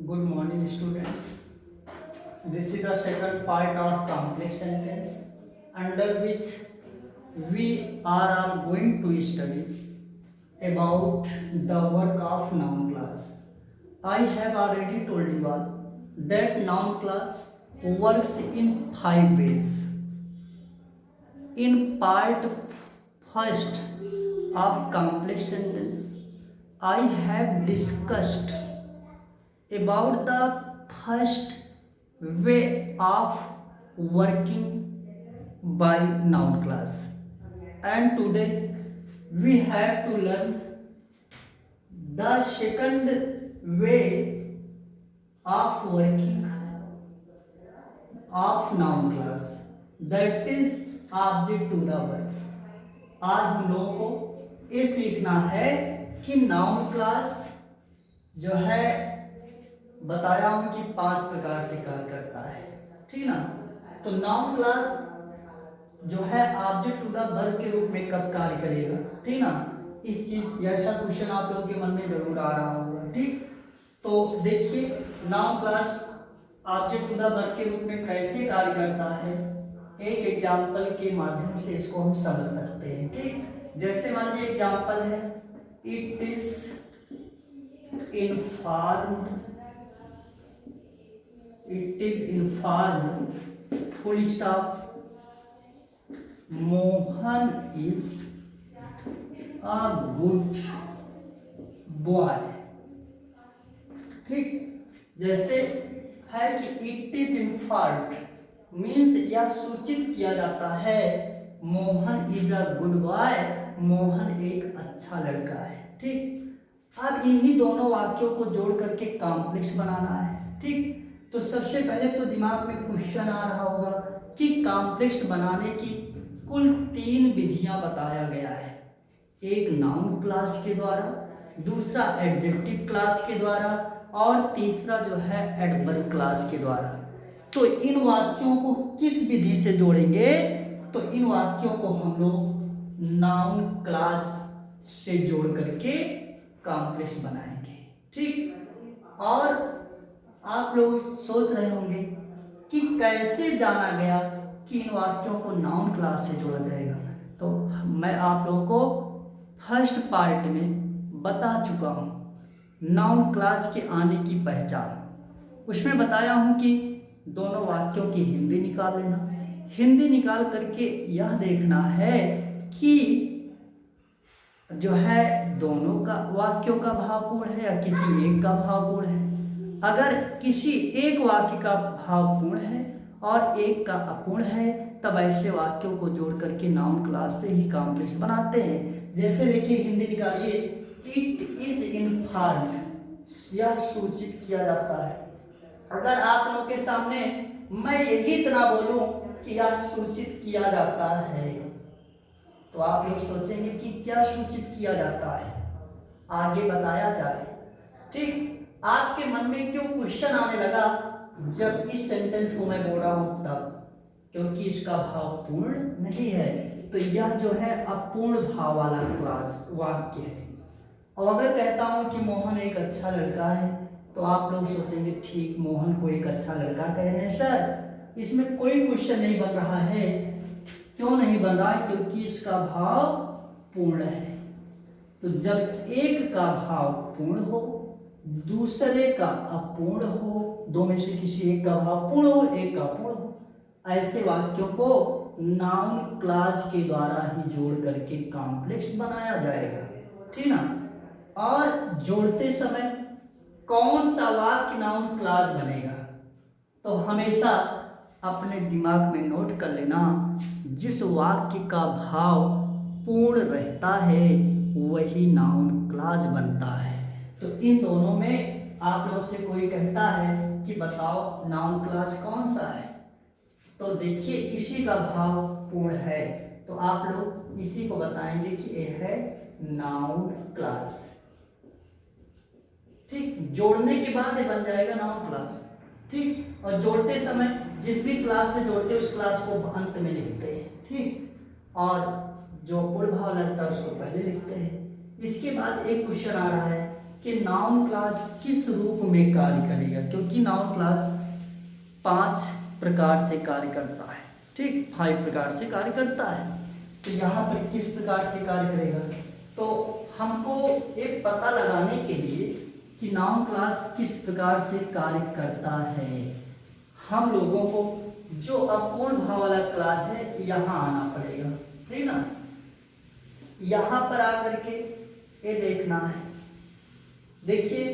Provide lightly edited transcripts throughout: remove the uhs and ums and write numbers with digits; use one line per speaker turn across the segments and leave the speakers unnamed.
Good morning, students. This is the second part of complex sentence, under which we are all going to study about the work of noun class. I have already told you all that noun class works in 5 ways. In part first of complex sentence, I have discussed about the first way of working by noun class, and today we have to learn the second way of working of noun class, that is object to the verb. आज हम लोगों को ये सीखना है कि noun class जो है बताया हूं कि 5 प्रकार से कार्य करता है, ठीक ना। तो नाउन क्लास जो है ऑब्जेक्ट टू द वर्ब के रूप में कब कार्य करेगा, ठीक ना। इस चीज ऐसा क्वेश्चन आप लोगों के मन में जरूर आ रहा होगा, ठीक। तो देखिए noun class object to the verb के रूप में कैसे कार्य करता है, एक एग्जाम्पल के माध्यम से इसको हम समझ सकते हैं, ठीक। जैसे मान लीजिए एग्जाम्पल है, it is informed full stop Mohan is a good boy, ठीक। जैसे है कि इट इज इन्फॉर्म्ड मीन्स यह सूचित किया जाता है Mohan is a good boy, Mohan एक अच्छा लड़का है, ठीक। अब इन्हीं दोनों वाक्यों को जोड़ करके कॉम्प्लेक्स बनाना है, ठीक। तो सबसे पहले तो दिमाग में क्वेश्चन आ रहा होगा कि कॉम्प्लेक्स बनाने की कुल 3 विधियां बताया गया है। एक नाउन क्लास के द्वारा, दूसरा एडजेक्टिव क्लास के द्वारा, और तीसरा जो है एडवर्ब क्लास के द्वारा। तो इन वाक्यों को किस विधि से जोड़ेंगे, तो इन वाक्यों को हम लोग नाउन क्लास से जोड़ करके कॉम्प्लेक्स बनाएंगे, ठीक। और आप लोग सोच रहे होंगे कि कैसे जाना गया कि इन वाक्यों को नाउन क्लास से जोड़ा जाएगा। तो मैं आप लोगों को फर्स्ट पार्ट में बता चुका हूं नाउन क्लास के आने की पहचान। उसमें बताया हूं कि दोनों वाक्यों की हिंदी निकाल लेना, हिंदी निकाल करके यह देखना है कि जो है दोनों का वाक्यों का भावपूर्ण है या किसी एक का भावपूर्ण है। अगर किसी एक वाक्य का भावपूर्ण है और एक का अपूर्ण है, तब ऐसे वाक्यों को जोड़ करके नाउन क्लास से ही कॉम्प्लेक्स बनाते हैं। जैसे देखिए हिंदी निकालिए, इट इज इन्फॉर्म्ड, यह सूचित किया जाता है। अगर आप लोगों के सामने मैं यही इतना बोलूं कि यह सूचित किया जाता है, तो आप लोग सोचेंगे कि क्या सूचित किया जाता है, आगे बताया जाए, ठीक। आपके मन में क्यों क्वेश्चन आने लगा जब इस सेंटेंस को मैं बोल रहा हूं तब, क्योंकि इसका भाव पूर्ण नहीं है, तो यह जो है अपूर्ण भाव वाला क्लास वाक्य है। और अगर कहता हूं कि मोहन एक अच्छा लड़का है, तो आप लोग सोचेंगे ठीक, मोहन को एक अच्छा लड़का कह रहे हैं सर, इसमें कोई क्वेश्चन नहीं बन रहा है। क्यों नहीं बन रहा है, क्योंकि इसका भाव पूर्ण है। तो जब एक का भाव पूर्ण हो, दूसरे का अपूर्ण हो, दो में से किसी एक का भाव पूर्ण हो, एक का पूर्ण हो, ऐसे वाक्यों को नाउन क्लास के द्वारा ही जोड़ करके कॉम्प्लेक्स बनाया जाएगा, ठीक ना। और जोड़ते समय कौन सा वाक्य नाउन क्लास बनेगा, तो हमेशा अपने दिमाग में नोट कर लेना, जिस वाक्य का भाव पूर्ण रहता है वही नाउन क्लास बनता है। तो इन दोनों में आप लोग से कोई कहता है कि बताओ नाउन क्लास कौन सा है, तो देखिए इसी का भाव पूर्ण है, तो आप लोग इसी को बताएंगे कि यह है नाउन क्लास, ठीक। जोड़ने के बाद ये बन जाएगा नाउन क्लास, ठीक। और जोड़ते समय जिस भी क्लास से जोड़ते हैं उस क्लास को अंत में लिखते हैं, ठीक। और जो पूर्ण भाव लगता है उसको पहले लिखते हैं। इसके बाद एक क्वेश्चन आ रहा है कि नाउन क्लॉज किस रूप में कार्य करेगा, क्योंकि नाउन क्लॉज 5 प्रकार से कार्य करता है, ठीक, 5 प्रकार से कार्य करता है। तो यहाँ पर किस प्रकार से कार्य करेगा, तो हमको ये पता लगाने के लिए कि नाउन क्लॉज किस प्रकार से कार्य करता है, हम लोगों को जो अपूर्ण भाव वाला क्लॉज है यहाँ आना पड़ेगा, ठीक ना। यहाँ पर आकर के ये देखना है, देखिए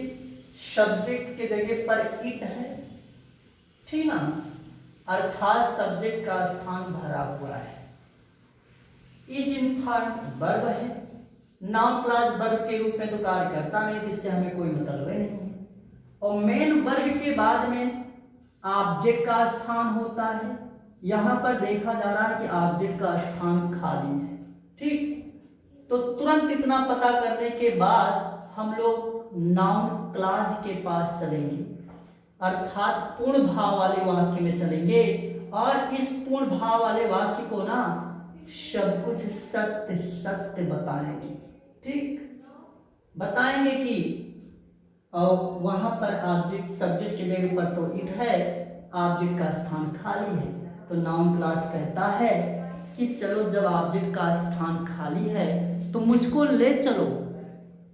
सब्जेक्ट के जगह पर इट है, ठीक ना, अर्थात सब्जेक्ट का स्थान भरा हुआ है। इज इन्फॉर्म वर्ब है, नाउन क्लॉज वर्ब के रूप में तो कार्य करता नहीं, जिससे हमें कोई मतलब ही नहीं है। और मेन वर्ब के बाद में ऑब्जेक्ट का स्थान होता है, यहाँ पर देखा जा रहा है कि ऑब्जेक्ट का स्थान खाली है, ठीक। तो तुरंत इतना पता करने के बाद हम लोग नाउन क्लॉज के पास चलेंगे, अर्थात पूर्ण भाव वाले वाक्य में चलेंगे, और इस पूर्ण भाव वाले वाक्य को ना सब कुछ सत्य सत्य बताएंगे, ठीक, बताएंगे कि और वहां पर ऑब्जेक्ट सब्जेक्ट के जगह पर तो इट है, ऑब्जेक्ट का स्थान खाली है। तो नाउन क्लॉज कहता है कि चलो जब ऑब्जेक्ट का स्थान खाली है तो मुझको ले चलो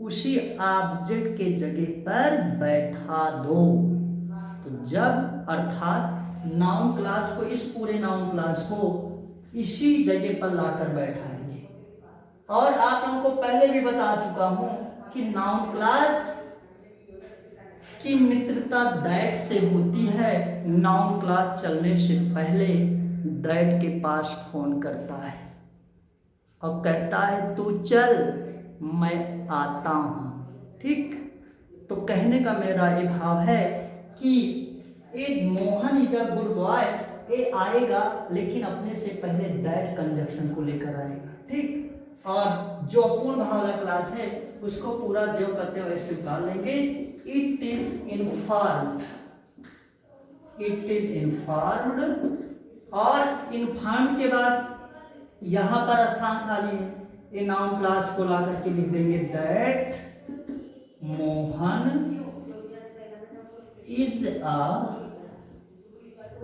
उसी ऑब्जेक्ट के जगह पर बैठा दो। तो जब अर्थात नाउन क्लॉज को, इस पूरे नाउन क्लॉज को इसी जगह पर लाकर बैठाएंगे। और आप लोगों को पहले भी बता चुका हूं कि नाउन क्लॉज की मित्रता दैट से होती है। नाउन क्लॉज चलने से पहले दैट के पास फोन करता है और कहता है तू चल मैं आता हूं, ठीक। तो कहने का मेरा ये भाव है कि a Mohan is a good boy, ये आएगा लेकिन अपने से पहले दैट कंजक्शन को लेकर आएगा, ठीक। और जो अपूर्ण भाव वाला क्लॉज है उसको पूरा जो करते हुए स्वीकार लेंगे। It is informed, it is informed, और इन्फॉर्म्ड के बाद यहां पर स्थान खाली है, ये नाउन क्लॉज को ला करके लिख देंगे that Mohan is a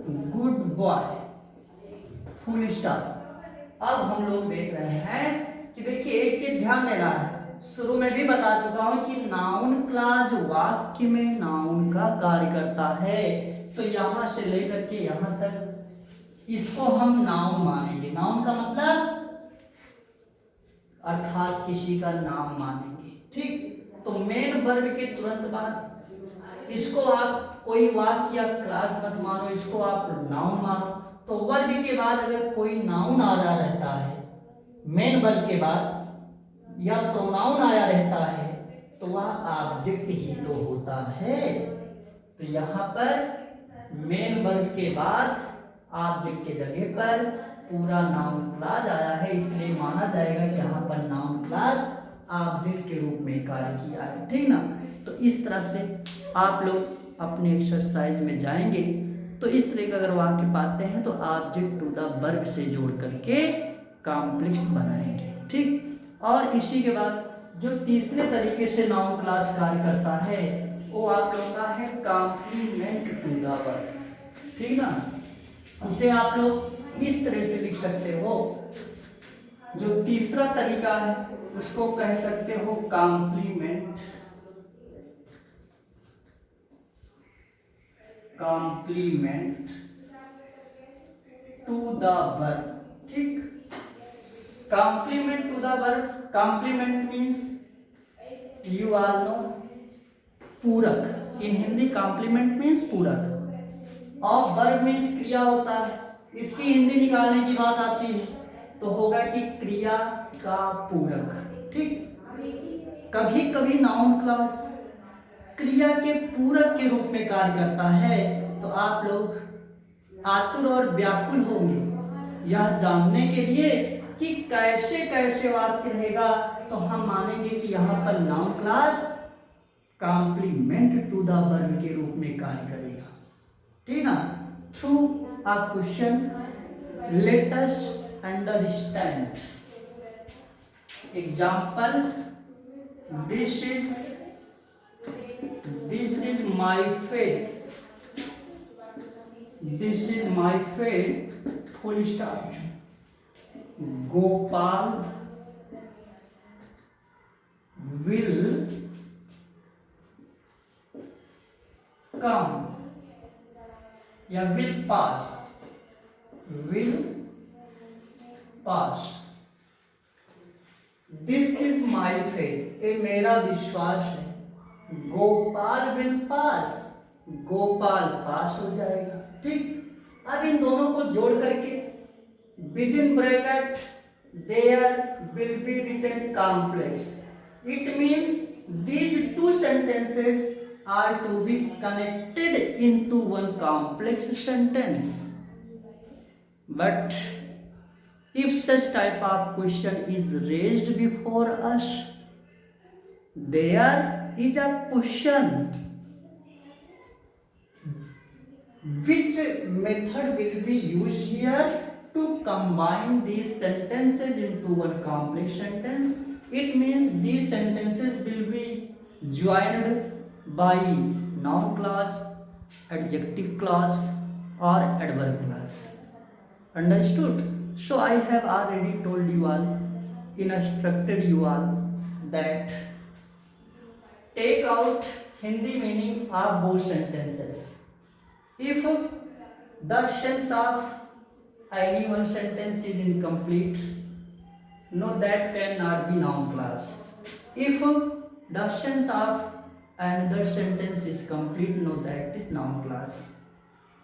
good boy, full stop. अब हम लोग देख रहे हैं कि देखिए एक चीज ध्यान देना है, शुरू में भी बता चुका हूं कि नाउन क्लॉज वाक्य में नाउन का कार्य करता है। तो यहां से लेकर के यहां तक इसको हम नाउन मानेंगे। नाउन का मतलब अर्थात किसी का नाम मानेंगे, ठीक। तो मेन वर्ब के तुरंत बाद इसको आप कोई वाक्य या क्लास मत मानो, इसको आप नाउन मानो। तो वर्ब के बाद अगर कोई नाउन आ रहा रहता है मेन वर्ब के बाद या प्रोनाउन आया रहता है तो वह ऑब्जेक्ट ही तो होता है। तो यहाँ पर मेन वर्ब के बाद ऑब्जेक्ट के जगह पर पूरा नाउन क्लॉज आया है, इसलिए माना जाएगा कि यहाँ पर नाउन क्लॉज ऑब्जेक्ट के रूप में कार्य किया है, ठीक ना। तो इस तरह से आप लोग अपने एक्सरसाइज में जाएंगे तो इस तरह का अगर वाक्य पाते हैं तो ऑब्जेक्ट टू द वर्ब से जोड़ करके कॉम्प्लेक्स बनाएंगे, ठीक। और इसी के बाद जो तीसरे तरीके से नाउन क्लॉज कार्य करता है वो आप लोगों का है कॉम्प्लीमेंट टू द वर्ब, ठीक ना। उसे आप लोग इस तरह से लिख सकते हो, जो तीसरा तरीका है उसको कह सकते हो complement, complement to the verb, ठीक। Complement to the verb, complement means you are know पूरक, इन हिंदी कॉम्प्लीमेंट मीन्स पूरक, और वर्ब मीन्स क्रिया होता है। इसकी हिंदी निकालने की बात आती है तो होगा कि क्रिया का पूरक, ठीक। कभी कभी नाउन क्लॉज क्रिया के पूरक के रूप में कार्य करता है, तो आप लोग आतुर और व्याकुल होंगे यह जानने के लिए कि कैसे कैसे वाक्य रहेगा। तो हम मानेंगे कि यहाँ पर noun clause complement to the verb के रूप में कार्य करेगा, ठीक ना। Through a question let us understand, example this is this is my faith, this is my faith, full stop. Gopal will come या will pass, will pass। This is my faith, ये मेरा विश्वास है। Gopal will pass, Gopal pass हो जाएगा। ठीक, अब इन दोनों को जोड़ करके within bracket there will be written complex. It means these two sentences are to be connected into one complex sentence. But if such type of question is raised before us, there is a question: which method will be used here to combine these sentences into one complex sentence? It means these sentences will be joined by noun clause, adjective clause or adverb clause. Understood? So I have already told you all, instructed you all that take out Hindi meaning of both sentences. If the sense of any one sentence is incomplete, no, that cannot be noun clause. If the sense of another sentence is complete, no, that is noun clause.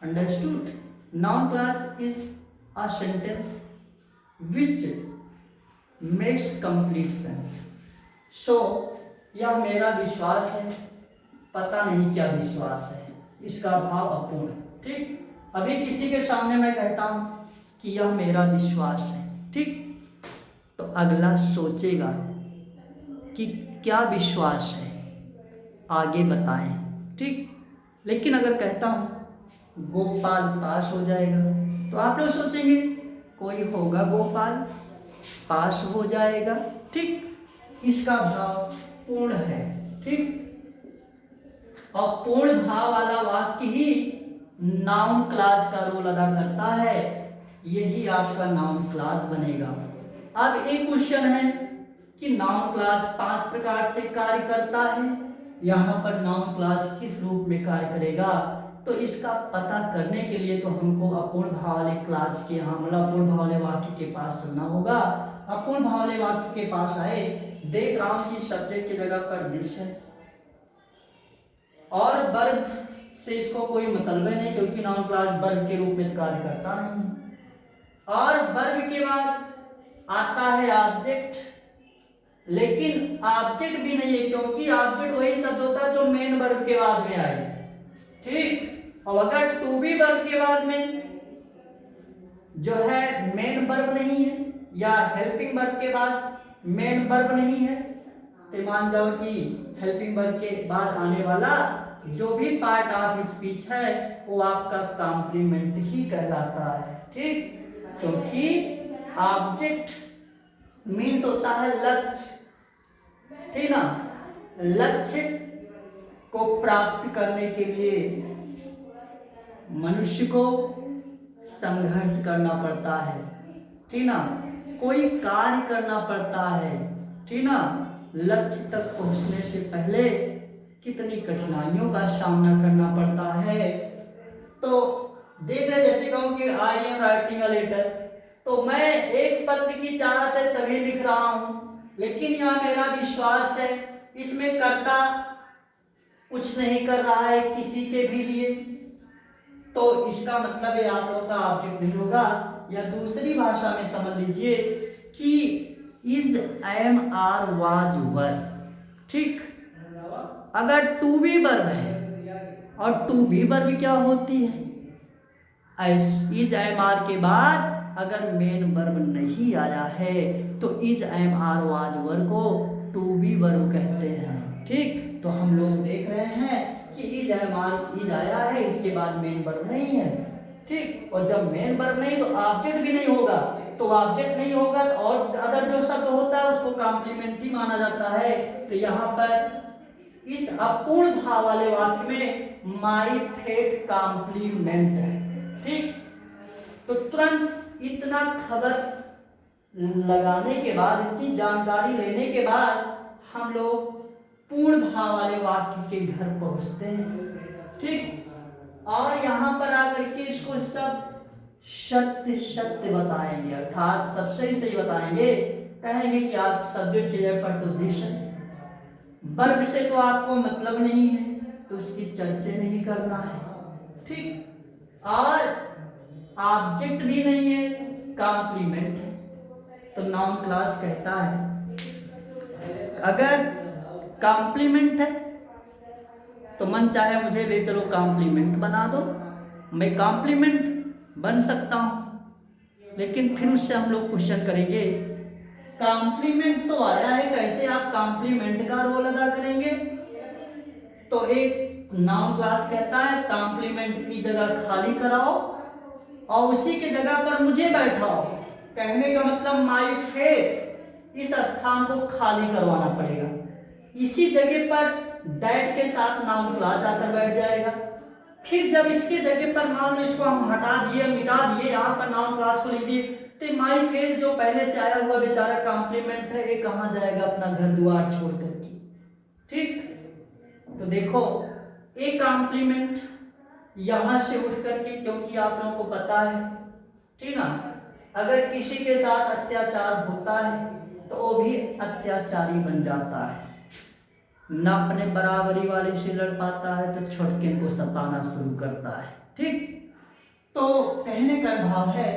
Understood? Noun clause is a sentence which makes complete sense. So यह मेरा विश्वास है, पता नहीं क्या विश्वास है, इसका भाव अपूर्ण। ठीक, अभी किसी के सामने मैं कहता हूं कि यह मेरा विश्वास है, ठीक, तो अगला सोचेगा कि क्या विश्वास है, आगे बताएं। ठीक, लेकिन अगर कहता हूं गोपाल पास हो जाएगा, तो आप लोग सोचेंगे कोई होगा गोपाल पास हो जाएगा। ठीक, इसका भाव पूर्ण है। ठीक, और पूर्ण भाव वाला वाक्य ही नाउन क्लास का रोल अदा करता है, यही आपका नाउन क्लास बनेगा। अब एक क्वेश्चन है कि नाउन क्लास 5 प्रकार से कार्य करता है, यहाँ पर नाउन क्लास किस रूप में कार्य करेगा, तो इसका पता करने के लिए तो हमको अपूर्ण भाव वाले क्लास के यहाँ मतलब अपूर्ण भाव वाले वाक्य के पास चलना होगा। अपूर्ण भाव वाले वाक्य के पास आए, देख रहा हूं कि सब्जेक्ट की जगह पर दिस है और वर्ब से इसको कोई मतलब नहीं, क्योंकि नाउन क्लास वर्ब के रूप में कार्य करता नहीं। और वर्ब के बाद आता है ऑब्जेक्ट, लेकिन ऑब्जेक्ट भी नहीं है, क्योंकि ऑब्जेक्ट वही शब्द होता है जो मेन वर्ब के बाद में आए। ठीक, और अगर टू बी वर्ब के बाद में जो है मेन वर्ब नहीं है या हेल्पिंग वर्ब के बाद मेन वर्ब नहीं है, तो मान जाओ कि हेल्पिंग वर्ब के बाद आने वाला जो भी पार्ट ऑफ स्पीच है वो आपका कॉम्प्लीमेंट ही कहलाता है। ठीक, क्योंकि ऑब्जेक्ट मीन्स होता है लक्ष्य, ठीक ना, लक्ष्य को प्राप्त करने के लिए मनुष्य को संघर्ष करना पड़ता है, ठीक ना, कोई कार्य करना पड़ता है, ठीक ना, लक्ष्य तक पहुंचने से पहले कितनी कठिनाइयों का सामना करना पड़ता है। तो देख रहे, जैसे कहूं कि I am writing a letter, तो मैं एक पत्र की चाहत है तभी लिख रहा हूं, लेकिन यह मेरा विश्वास है, इसमें कर्ता कुछ नहीं कर रहा है किसी के भी लिए, तो इसका मतलब है आप लोग का ऑब्जेक्ट नहीं होगा। या दूसरी भाषा में समझ लीजिए कि इज, एम, आर, वाज, वर। ठीक, अगर टू बी वर्ब है और टू बी वर्ब क्या होती है, इज, एम, आर के बाद अगर मेन वर्ब नहीं आया है तो इज, एम, आर, वाज, वर को टू बी वर्ब कहते हैं। ठीक, तो हम लोग देख रहे हैं कि इज, एम, आर, इज आया है, इसके बाद मेन वर्ब नहीं है। ठीक, और जब मेन वर्ब नहीं तो ऑब्जेक्ट भी नहीं होगा, तो ऑब्जेक्ट नहीं होगा तो और अदर जो शब्द होता है उसको कॉम्प्लीमेंट्री माना जाता है। तो यहाँ पर इस अपूर्ण भाव वाले वाक्य में माई फेथ कॉम्प्लीमेंट है। ठीक, तो तुरंत इतना खबर लगाने के बाद, इतनी जानकारी लेने के बाद हम लोग पूर्ण भाव वाले वाक्य के घर पहुंचते हैं। ठीक, और यहां पर आकर के इसको सब सत्य सत्य बताएंगे, अर्थात सब सही सही बताएंगे। कहेंगे कि आप सब्जेक्ट के लिए पर तो दिश है, वर्ब से तो आपको मतलब नहीं है तो उसकी चर्चा नहीं करना है। ठीक, और ऑब्जेक्ट भी नहीं है, कॉम्प्लीमेंट है, तो नाउन क्लास कहता है अगर कॉम्प्लीमेंट है तो मन चाहे मुझे ले चलो कॉम्प्लीमेंट बना दो, मैं कॉम्प्लीमेंट बन सकता हूं। लेकिन फिर उससे हम लोग क्वेश्चन करेंगे कॉम्प्लीमेंट तो आया है, कैसे आप कॉम्प्लीमेंट का रोल अदा करेंगे? तो एक नाउन क्लास कहता है कॉम्प्लीमेंट की जगह खाली कराओ और उसी के जगह पर मुझे बैठाओ। कहने का मतलब माई फेथ, इस स्थान को खाली करवाना पड़ेगा। इसी जगह पर दैट के साथ नाउन क्लास आकर बैठ जाएगा। फिर जब इसके जगह पर मान लो इसको हम हटा दिए, मिटा दिए, यहाँ पर नाउन क्लास को लिख दिए, तो माई फेथ जो पहले से आया हुआ बेचारा कॉम्प्लीमेंट है, ये कहाँ जाएगा अपना घर द्वार छोड़ करके। ठीक, तो देखो एक कॉम्प्लीमेंट यहां से उठ करके, क्योंकि आप लोगों को पता है, ठीक ना, अगर किसी के साथ अत्याचार होता है तो वो भी अत्याचारी बन जाता है, न अपने बराबरी वाले से लड़ पाता है तो छोटके को सताना शुरू करता है। ठीक, तो कहने का भाव है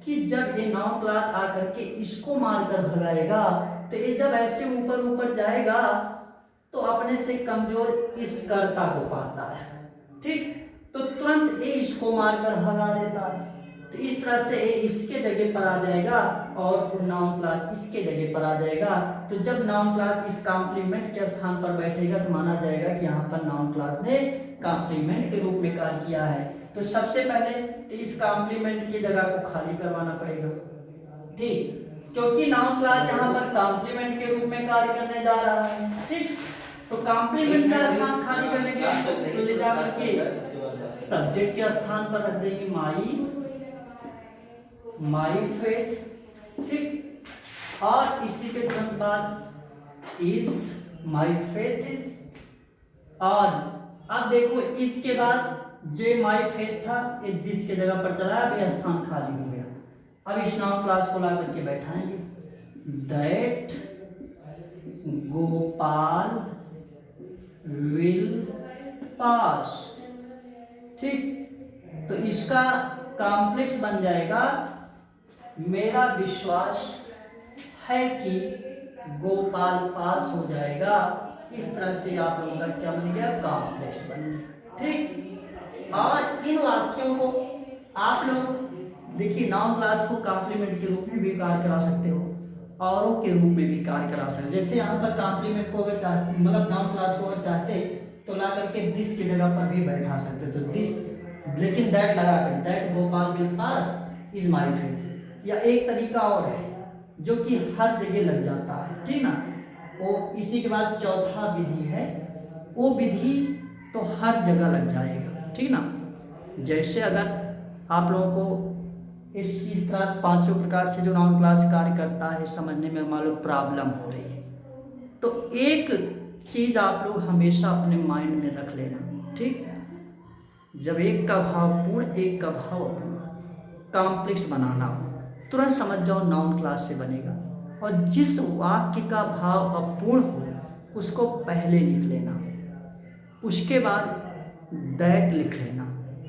कि जब ये नाउन क्लास आकर के इसको मारकर भगाएगा तो ये जब ऐसे ऊपर ऊपर जाएगा तो अपने से कमजोर इस कर्ता को पाता है। ठीक, तो तुरंत ये इसको मारकर भगा देता है। तो इस तरह से ये इसके जगह पर आ जाएगा और नाउन क्लास इसके जगह पर आ जाएगा। तो जब नाउन क्लास इस कॉम्प्लीमेंट के स्थान पर बैठेगा तो माना जाएगा कि यहाँ पर नाउन क्लास ने कॉम्प्लीमेंट के रूप में कार्य किया है। तो सबसे पहले इस कॉम्प्लीमेंट की जगह को खाली करवाना पड़ेगा। ठीक, क्योंकि नाउन क्लास यहाँ पर कॉम्प्लीमेंट के रूप में कार्य करने जा रहा है। ठीक, तो कॉम्प्लीमेंट का स्थान खाली करने के लिए तो ले जाकर के सब्जेक्ट के स्थान पर रख देंगे माई फेथ। ठीक, और इसी के तुरंत बाद इज माई फेथ इज, और अब देखो इसके बाद जो माई फेथ था ये दिस के जगह पर चला, अब यह स्थान खाली हो गया। अब इस नाउन क्लास को ला करके बैठाएंगे दैट गोपाल विल पास। ठीक, तो इसका कॉम्प्लेक्स बन जाएगा मेरा विश्वास है कि गोपाल पास हो जाएगा। इस तरह से आप लोगों का क्या बन गया, कॉम्प्लेक्स बन गया। ठीक, और इन वाक्यों को आप लोग देखिए नाउन क्लास को कॉम्प्लीमेंट के रूप में भी कार्य करा सकते हो, औरों के रूप में भी कार्य करा सकते हो। जैसे यहाँ पर कॉम्प्लीमेंट को अगर चाहते, मतलब नाउन क्लास को अगर चाहते तो ला करके दिस की जगह पर भी बैठा सकते, तो दिस, लेकिन दैट लगा कर that Gopal will pass is my faith, या एक तरीका और है जो कि हर जगह लग जाता है। ठीक ना, वो इसी के बाद चौथा विधि है, वो विधि तो हर जगह लग जाएगा। ठीक ना, जैसे अगर आप लोगों को इस तरह पांचों प्रकार से जो नाउन क्लास कार्य करता है समझने में मान लो प्रॉब्लम हो रही है, तो एक चीज आप लोग हमेशा अपने माइंड में रख लेना। ठीक, जब एक का भाव पूर्ण एक का भाव अपूर्ण कॉम्प्लेक्स बनाना हो तुरंत समझ जाओ नाउन क्लास से बनेगा, और जिस वाक्य का भाव अपूर्ण हो उसको पहले लिख लेना, उसके बाद दैट लिख लेना,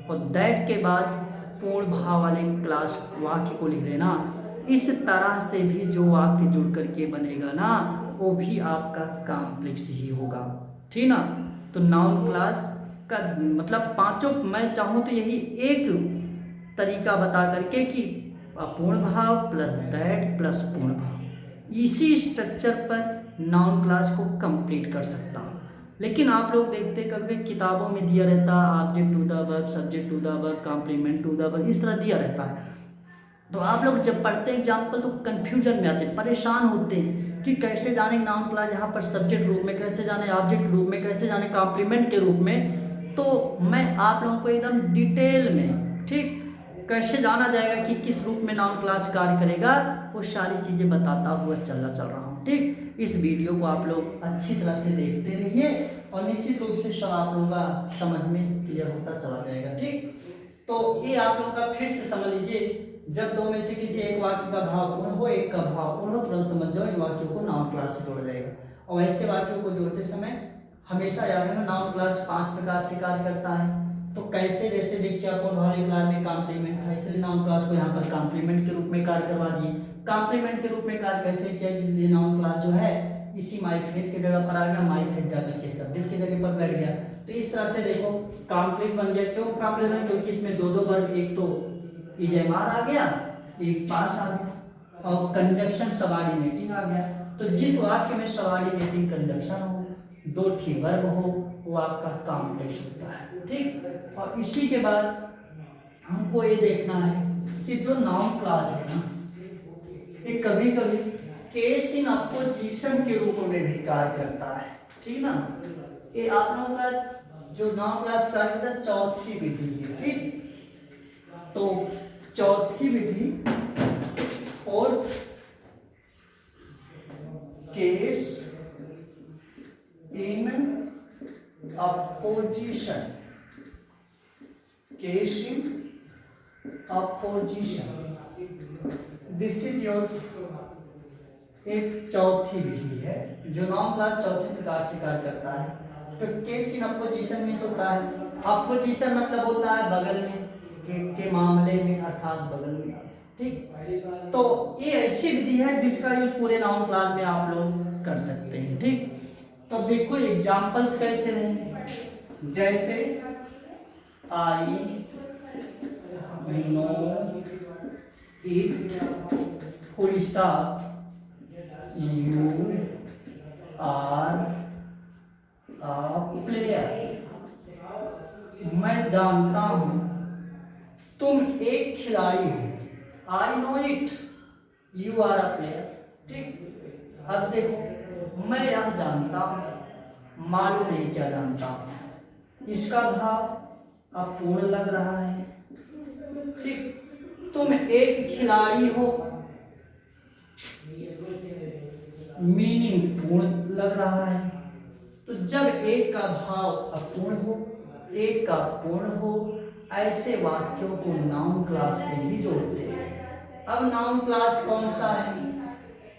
और दैट के बाद पूर्ण भाव वाले क्लास वाक्य को लिख देना। इस तरह से भी जो वाक्य जुड़ करके बनेगा ना वो भी आपका कॉम्प्लेक्स ही होगा। ठीक ना, तो नाउन क्लास का मतलब पांचों, मैं चाहूँ तो यही एक तरीका बता करके कि अपूर्ण भाव प्लस दैट प्लस पूर्ण भाव, इसी स्ट्रक्चर पर नाउन क्लास को कंप्लीट कर सकता हूँ। लेकिन आप लोग देखते कभी किताबों में दिया रहता है object to the verb, subject to the verb, complement to the verb, इस तरह दिया रहता है। तो आप लोग जब पढ़ते हैं एग्जाम्पल तो कन्फ्यूजन में आते हैं, परेशान होते हैं कि कैसे जाने नाउन क्लॉज यहाँ पर सब्जेक्ट रूप में, कैसे जाने ऑब्जेक्ट रूप में, कैसे जाने कॉम्प्लीमेंट के रूप में। तो मैं आप लोगों को एकदम डिटेल में, ठीक, कैसे जाना जाएगा कि किस रूप में नाउन क्लॉज कार्य करेगा, वो सारी चीज़ें बताता हुआ चल रहा हूँ। ठीक, इस वीडियो को आप लोग अच्छी तरह से देखते रहिए और निश्चित रूप से सब आप लोगों का समझ में क्लियर होता चला जाएगा। ठीक, तो ये आप लोगों का फिर से समझ लीजिए, जब दो में से किसी एक वाक्य का भाव पूर्ण हो, एक का भाव पूर्ण हो, तुरंत समझ जाओ इन वाक्यों को नाउन क्लॉज से जोड़ा जाएगा। और ऐसे वाक्यों को जोड़ते समय हमेशा याद रखना नाउन क्लॉज 5 प्रकार से कार्य करता है। तो कैसे, जैसे देखिए अपोन वाले क्लॉज में कॉम्प्लीमेंट है, इसलिए नाउन क्लॉज को यहाँ पर कॉम्प्लीमेंट के रूप में कार्य करवा दिए। कॉम्प्लीमेंट के रूप में कार्य कैसे किया, इसलिए नाउन क्लॉज जो है इसी माइफेट की जगह पर आ गया, माइफेट जाकर के सब्जेक्ट की जगह पर बैठ गया। तो इस तरह से देखो कॉम्प्लेक्स बन गया। क्यों कॉम्प्लीमेंट, क्योंकि इसमें दो दो वर्ब, एक तो इजेमार आ गया, एक पास आ गया, और कंजक्शन सबऑर्डिनेटिंग आ गया। तो जिस वाक्य में सबऑर्डिनेटिंग कंजक्शन हो, दो ठीक वर्ब हो, वो आपका कॉम्प्लेक्स होता है। ठीक, और इसी के बाद हमको ये देखना है कि जो नाउन क्लॉज है ना, ये कभी कभी केस इन अपोजिशन के रूप में भी कार्य करता है। ठीक ना, ये आप लोगों का जो नाउन क्लॉज कार्य करता है चौथी विधि है। ठीक, तो चौथी विधि, fourth case in apposition, case in apposition, this is your एक चौथी विधि है जो नाउन क्लॉज चौथे प्रकार से कार्य करता है। तो केस इन अपोजिशन मीन्स होता है, अपोजिशन मतलब होता है बगल में के मामले में, अर्थात बगल में। ठीक, तो ये ऐसी विधि है जिसका यूज पूरे नाउन क्लॉज में आप लोग कर सकते हैं। ठीक, तो देखो एग्जांपल्स कैसे रहेंगे, जैसे I know it, full stop, you are a player, मैं जानता हूं तुम एक खिलाड़ी हो, I know it, you are a player. ठीक, अब देखो मैं यह जानता हूं, मालूम नहीं क्या जानता हूं, इसका भाव अपूर्ण लग रहा है। ठीक, तुम एक खिलाड़ी हो, मीनिंग पूर्ण लग रहा है। तो जब एक का भाव अपूर्ण हो, एक का पूर्ण हो, ऐसे वाक्यों को नाउन क्लॉज से ही जोड़ते हैं। अब नाउन क्लॉज कौन सा है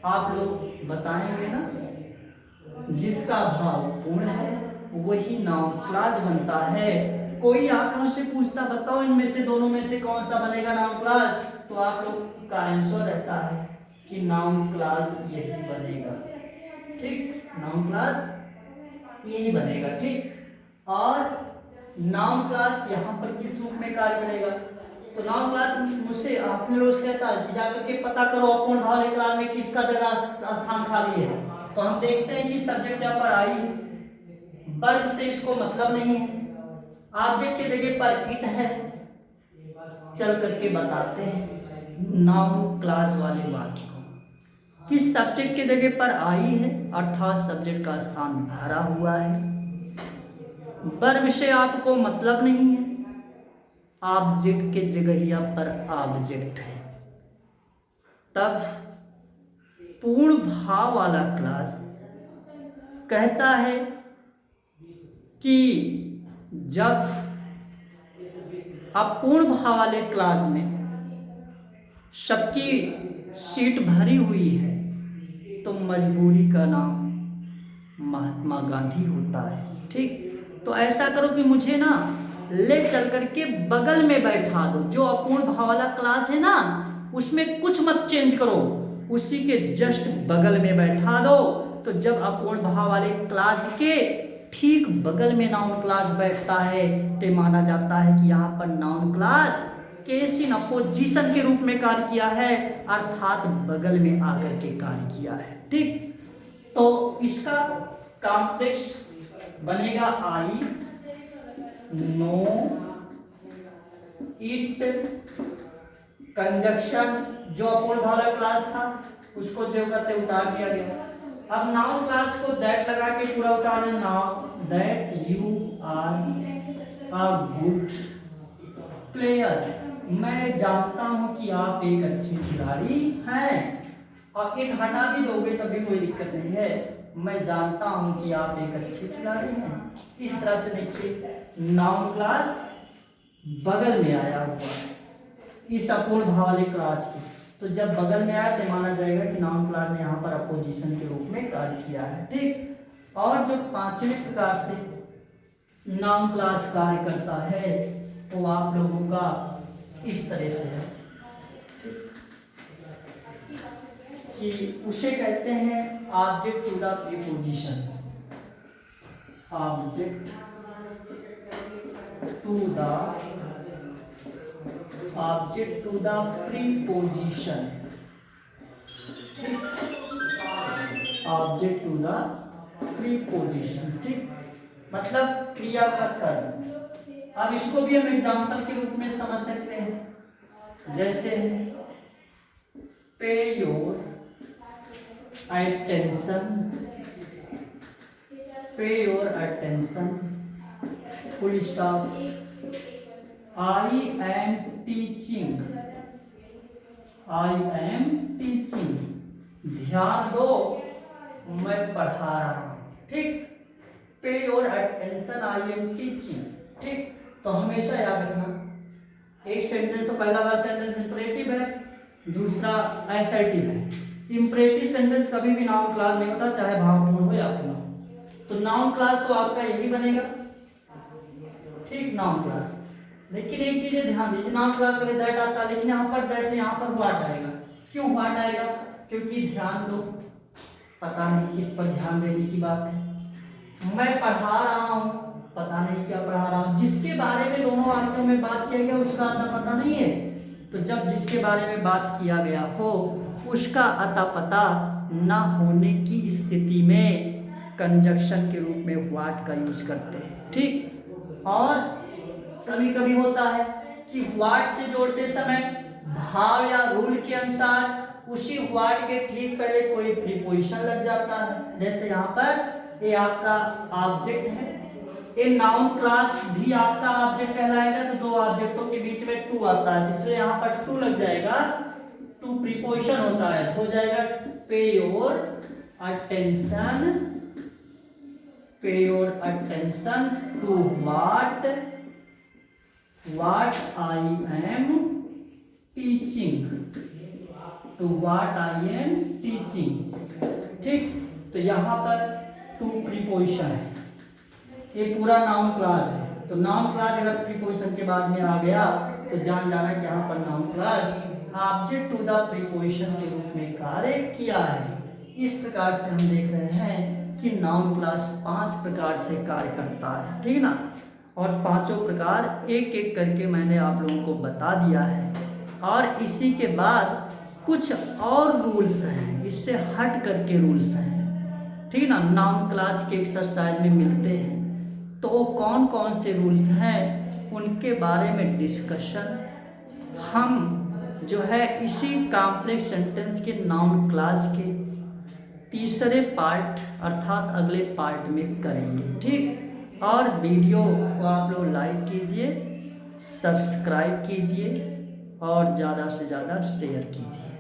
आप लोग बताएंगे ना, जिसका भाव पूर्ण है वही नाउन क्लॉज बनता है। कोई आप लोगों से पूछता बताओ इनमें से दोनों में से कौन सा बनेगा नाउन क्लॉज, तो आप लोग का आंसर रहता है कि नाउन क्लॉज यही बनेगा। ठीक, नाउन क्लॉज यही बनेगा। ठीक, और नाउन क्लॉज यहाँ पर किस रूप में कार्य करेगा, तो नाउन क्लॉज मुझसे आपने रोज कहता है कि जाकर के पता करो अपूर्ण भाव वाले क्लॉज में किसका जगह स्थान खाली है। तो हम देखते हैं कि सब्जेक्ट यहाँ पर आई है, वर्ब से इसको मतलब नहीं है, ऑब्जेक्ट की जगह पर इट है। चल करके बताते हैं नाउन क्लॉज वाले वाक्य को, किस सब्जेक्ट की जगह पर आई है, अर्थात सब्जेक्ट का स्थान भरा हुआ है, वर्ब से आपको मतलब नहीं है, ऑब्जेक्ट के जगह पर ऑब्जेक्ट है। तब पूर्ण भाव वाला क्लॉज कहता है कि जब अपूर्ण भाव वाले क्लॉज में सबकी सीट भरी हुई है तो मजबूरी का नाम महात्मा गांधी होता है। ठीक, तो ऐसा करो कि मुझे ना ले चल करके बगल में बैठा दो, जो अपूर्ण भाव वाला क्लॉज है ना उसमें कुछ मत चेंज करो, उसी के जस्ट बगल में बैठा दो। तो जब अपूर्ण भाव वाले क्लॉज के ठीक बगल में नाउन क्लॉज बैठता है तो माना जाता है कि यहाँ पर noun clause case in opposition के रूप में कार्य किया है, अर्थात बगल में आकर के कार्य किया है। ठीक, तो इसका कॉम्प्लेक्स बनेगा आई नो इट कंजक्शन जो अपूर्ण वाला क्लास था उसको जो करते उतार दिया गया। अब नाउन क्लास को दैट लगा के पूरा उतारना, now that you are a good player, मैं जानता हूं कि आप एक अच्छे खिलाड़ी हैं। और इट हटा भी दोगे तभी कोई दिक्कत नहीं है, मैं जानता हूं कि आप एक अच्छे खिलाड़ी हैं। इस तरह से देखिए नाउन क्लास बगल में आया हुआ है इस अपूर्ण भाव वाले क्लास के, तो जब बगल में आया तो माना जाएगा कि नाउन क्लास ने यहाँ पर अपोजिशन के रूप में कार्य किया है। ठीक, और जो पांचवें प्रकार से नाउन क्लास कार्य करता है वो आप लोगों का इस तरह से है कि उसे कहते हैं object to the preposition, object to the object to the preposition, object to the preposition. ठीक, मतलब क्रिया का कर्म। अब इसको भी हम एग्जाम्पल के रूप में समझ सकते हैं, जैसे पे your attention, pay your attention, full stop, I am teaching, I am teaching, ध्यान दो मैं पढ़ा रहा हूं। ठीक, पे your attention I am teaching. ठीक, तो हमेशा याद रखना एक सेंटेंस तो पहला वाला सेंटेंस इंपरेटिव है, दूसरा असर्टिव है। इंपरेटिव सेंटेंस कभी भी नाउन क्लास नहीं होता, चाहे भावपूर्ण हो या अपूर्ण हो। तो नाउन क्लास तो आपका यही बनेगा। ठीक, नाउन क्लास। लेकिन एक चीज ध्यान दीजिए, नाउन क्लास पहले दैट आता है, लेकिन यहाँ पर दैट यहाँ पर व्हाट आएगा। क्यों व्हाट आएगा? क्योंकि ध्यान दो, पता नहीं किस पर ध्यान देने की बात है। मैं पढ़ा रहा हूँ, पता नहीं क्या पढ़ा रहा हूँ। जिसके बारे में दोनों वाक्यों में बात किया गया उसका अता पता नहीं है। तो जब जिसके बारे में बात किया गया हो उसका अता पता न होने की स्थिति में कंजक्शन के रूप में व्हाट का यूज करते हैं। ठीक, और कभी कभी होता है कि व्हाट से जोड़ते समय भाव या रूल के अनुसार उसी व्हाट के ठीक पहले कोई प्रीपोजिशन लग जाता है। जैसे यहाँ पर ये आपका ऑब्जेक्ट है, ये नाउन क्लास भी आपका ऑब्जेक्ट कहलाएगा, तो दो ऑब्जेक्टों के बीच में टू आता है, इसलिए यहाँ पर टू लग जाएगा। टू प्रीपोजिशन होता है, हो जाएगा pay your attention, pay your attention to what I am teaching, to what I am teaching. ठीक, तो यहाँ पर टू प्रीपोजिशन है, ये पूरा नाउन क्लास है। तो नाउन क्लास अगर प्रीपोजिशन के बाद में आ गया तो जान जाना कि यहाँ पर noun class object to the preposition के रूप में कार्य किया है। इस प्रकार से हम देख रहे हैं कि नाउन क्लास 5 प्रकार से कार्य करता है। ठीक ना, और पांचों प्रकार एक एक करके मैंने आप लोगों को बता दिया है। और इसी के बाद कुछ और रूल्स हैं, इससे हट करके रूल्स हैं। ठीक ना, नाउन क्लास के एक्सरसाइज में मिलते हैं। तो वो कौन कौन से रूल्स हैं उनके बारे में डिस्कशन हम जो है इसी कॉम्प्लेक्स सेंटेंस के नाउन क्लास के तीसरे पार्ट अर्थात अगले पार्ट में करेंगे। ठीक, और वीडियो को आप लोग लाइक कीजिए, सब्सक्राइब कीजिए और ज़्यादा से ज़्यादा शेयर कीजिए।